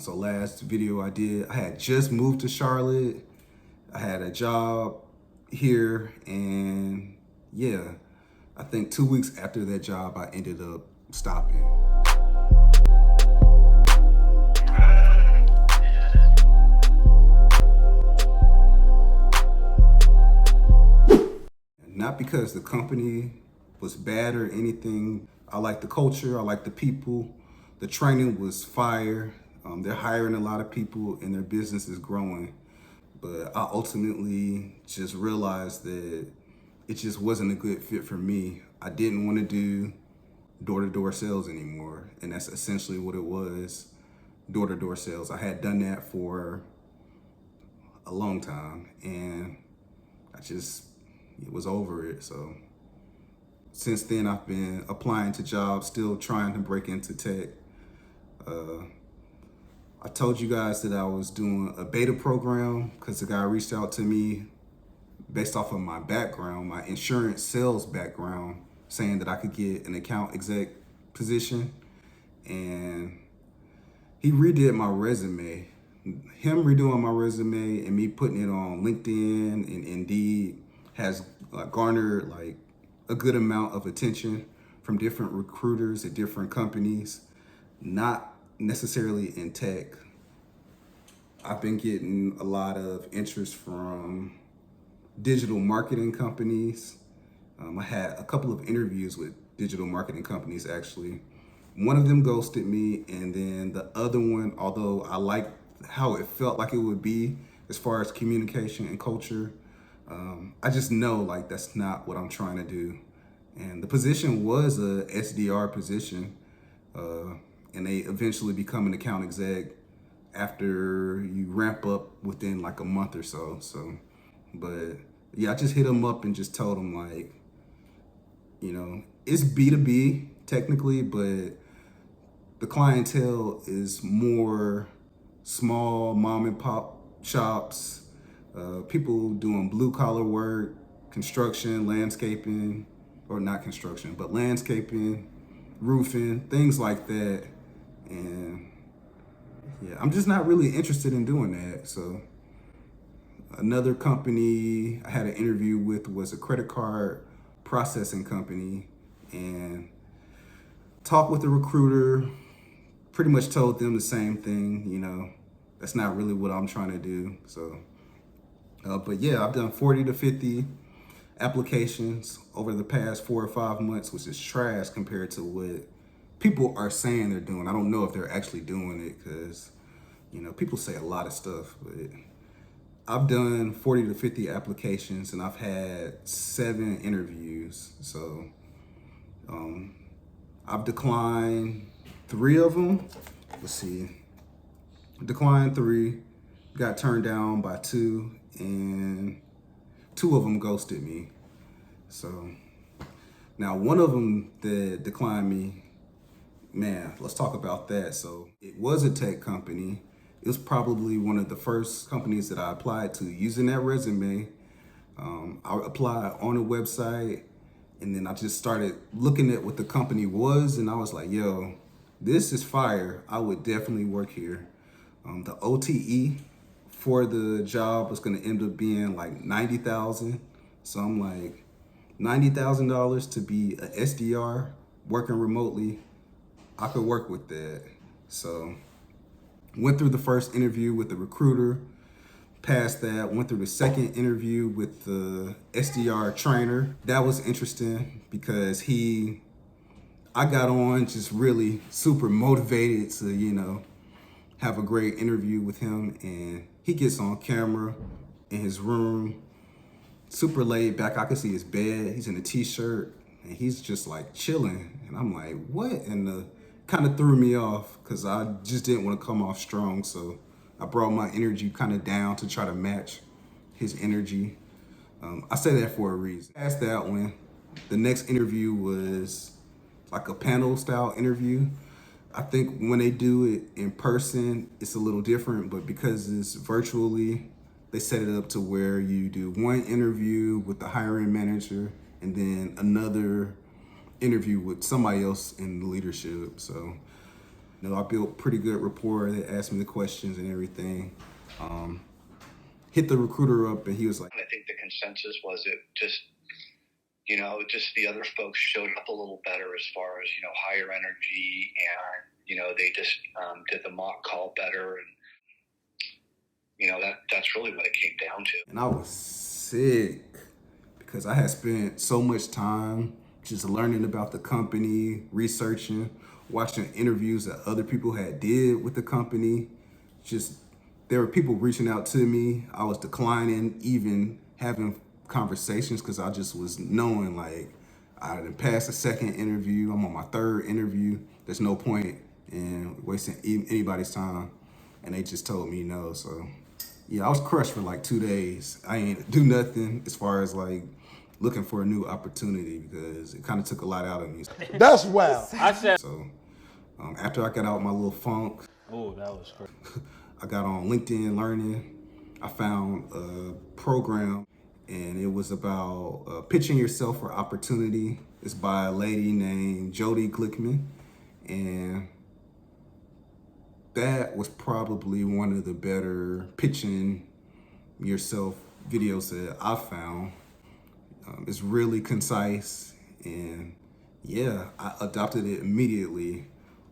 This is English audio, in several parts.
So last video I did, I had just moved to Charlotte. I had a job here, and yeah, I think 2 weeks after that job, I ended up stopping. Not because the company was bad or anything. I like the culture, I like the people. The training was fire. They're hiring a lot of people and their business is growing. But I ultimately just realized that it just wasn't a good fit for me. I didn't want to do door-to-door sales anymore. And that's essentially what it was, door-to-door sales. I had done that for a long time and it was over it. So since then, I've been applying to jobs, still trying to break into tech. I told you guys that I was doing a beta program because the guy reached out to me based off of my background, my insurance sales background, saying that I could get an account exec position. And he redid my resume. Him redoing my resume and me putting it on LinkedIn and Indeed has garnered like a good amount of attention from different recruiters at different companies, not necessarily in tech. I've been getting a lot of interest from digital marketing companies. I had a couple of interviews with digital marketing companies actually. One of them ghosted me, and then the other one, although I liked how it felt like it would be as far as communication and culture, I just know like that's not what I'm trying to do. And the position was a SDR position, and they eventually become an account exec after you ramp up within like a month or so. But yeah, I just hit them up and just told them like, it's B2B technically, but the clientele is more small mom and pop shops, people doing blue collar work, construction, landscaping, or not construction, but landscaping, roofing, things like that. And yeah, I'm just not really interested in doing that. So another company I had an interview with was a credit card processing company, and talked with the recruiter, pretty much told them the same thing, that's not really what I'm trying to do. So, but yeah, I've done 40 to 50 applications over the past 4 or 5 months, which is trash compared to what people are saying they're doing. I don't know if they're actually doing it because, people say a lot of stuff, but I've done 40 to 50 applications and I've had 7 interviews. So I've declined 3 of them. Let's see. Declined 3, got turned down by 2, and 2 of them ghosted me. So now one of them that declined me, man, let's talk about that. So it was a tech company. It was probably one of the first companies that I applied to using that resume. I applied on a website, and then I just started looking at what the company was, and I was like, yo, this is fire. I would definitely work here. The OTE for the job was gonna end up being like $90,000. So I'm like, $90,000 to be a SDR working remotely, I could work with that. So went through the first interview with the recruiter, passed that, went through the second interview with the SDR trainer. That was interesting because I got on just really super motivated to, have a great interview with him, and he gets on camera in his room, super laid back. I could see his bed. He's in a t-shirt and he's just like chilling. And I'm like, what? And kind of threw me off because I just didn't want to come off strong. So I brought my energy kind of down to try to match his energy. I say that for a reason. Past that one, the next interview was like a panel style interview. I think when they do it in person, it's a little different, but because it's virtually, they set it up to where you do one interview with the hiring manager and then another interview with somebody else in the leadership. So I built pretty good rapport. They asked me the questions and everything. Hit the recruiter up and he was like, I think the consensus was it just, just the other folks showed up a little better as far as, higher energy, and, they just did the mock call better. And, that's really what it came down to. And I was sick because I had spent so much time just learning about the company, researching, watching interviews that other people had did with the company. Just there were people reaching out to me. I was declining even having conversations because I just was knowing like I didn't pass the second interview. I'm on my third interview. There's no point in wasting anybody's time. And they just told me no. So yeah, I was crushed for like 2 days. I ain't do nothing as far as like looking for a new opportunity because it kind of took a lot out of me. That's wild. So after I got out my little funk, Oh, that was crazy. I got on LinkedIn Learning. I found a program and it was about pitching yourself for opportunity. It's by a lady named Jody Glickman. And that was probably one of the better pitching yourself videos that I found. It's really concise, and yeah, I adopted it immediately.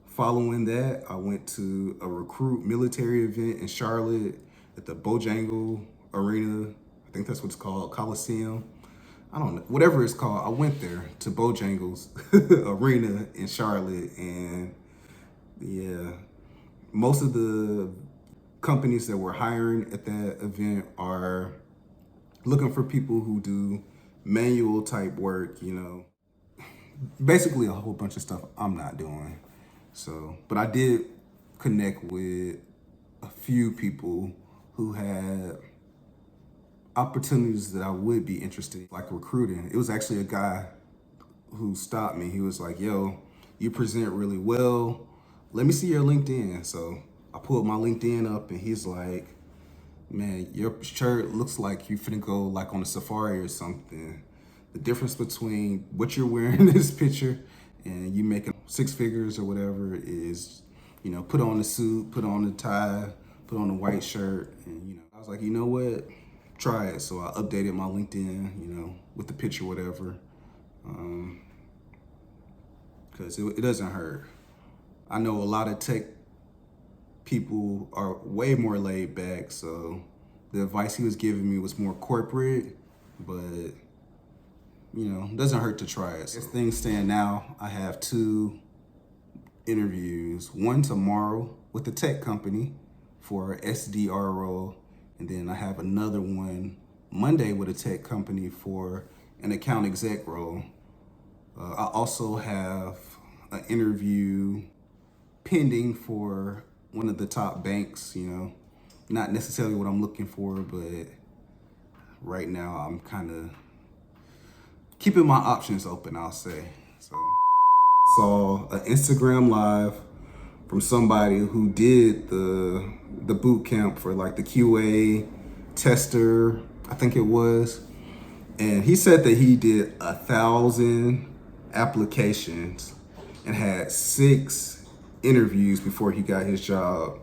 Following that, I went to a recruit military event in Charlotte at the Bojangle Arena. I think that's what it's called, Coliseum. I don't know, whatever it's called. I went there to Bojangles Arena in Charlotte, and yeah, most of the companies that were hiring at that event are looking for people who do manual type work, basically a whole bunch of stuff I'm not doing. So, but I did connect with a few people who had opportunities that I would be interested in, like recruiting. It was actually a guy who stopped me. He was like, yo, you present really well. Let me see your LinkedIn. So I pulled my LinkedIn up and he's like, man, your shirt looks like you finna go like on a safari or something. The difference between what you're wearing in this picture and you making 6 figures or whatever is, put on the suit, put on the tie, put on the white shirt. And, I was like, you know what? Try it. So I updated my LinkedIn, with the picture, whatever. Because it doesn't hurt. I know a lot of tech people are way more laid back, so the advice he was giving me was more corporate, but doesn't hurt to try it. So as things stand now, I have 2 interviews, one tomorrow with the tech company for an SDR role, and then I have another one Monday with a tech company for an account exec role. I also have an interview pending for one of the top banks, not necessarily what I'm looking for, but right now I'm kind of keeping my options open, I'll say. So saw an Instagram live from somebody who did the boot camp for like the QA tester, I think it was. And he said that he did 1,000 applications and had 6 interviews before he got his job.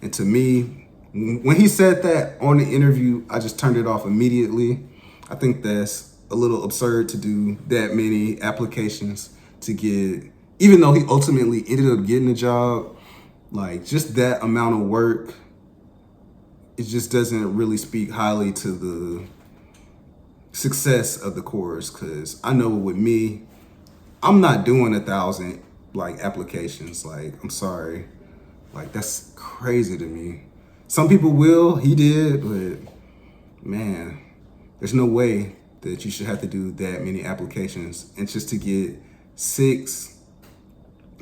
And to me, when he said that on the interview, I just turned it off immediately. I think that's a little absurd to do that many applications to get, even though he ultimately ended up getting a job, like just that amount of work, it just doesn't really speak highly to the success of the course. Cause I know with me, I'm not doing 1,000 like applications. Like, I'm sorry. Like, that's crazy to me. Some people will, he did, but man, there's no way that you should have to do that many applications. And just to get 6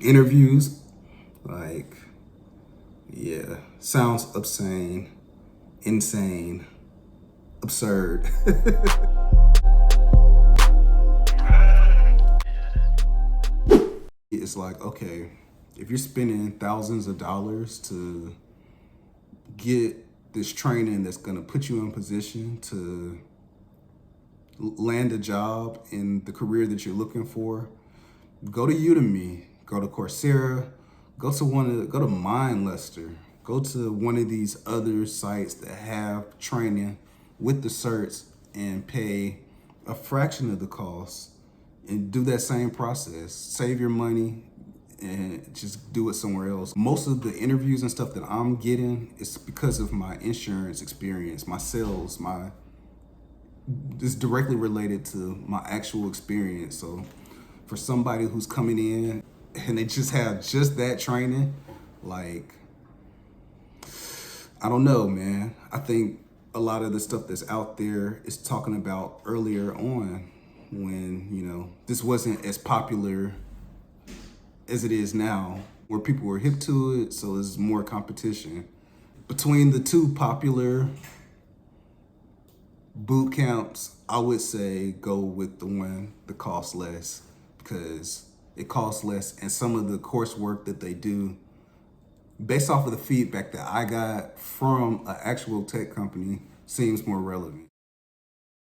interviews, like, yeah, sounds obscene, insane, absurd. It's like, okay, if you're spending thousands of dollars to get this training that's gonna put you in position to land a job in the career that you're looking for, go to Udemy, go to Coursera, go to MindLester. Go to one of these other sites that have training with the certs and pay a fraction of the cost and do that same process. Save your money and just do it somewhere else. Most of the interviews and stuff that I'm getting is because of my insurance experience, my sales, it's directly related to my actual experience. So for somebody who's coming in and they just have just that training, like, I don't know, man. I think a lot of the stuff that's out there is talking about earlier on when, this wasn't as popular as it is now, where people were hip to it, so there's more competition. Between the two popular boot camps, I would say go with the one that costs less, because it costs less and some of the coursework that they do, based off of the feedback that I got from an actual tech company, seems more relevant.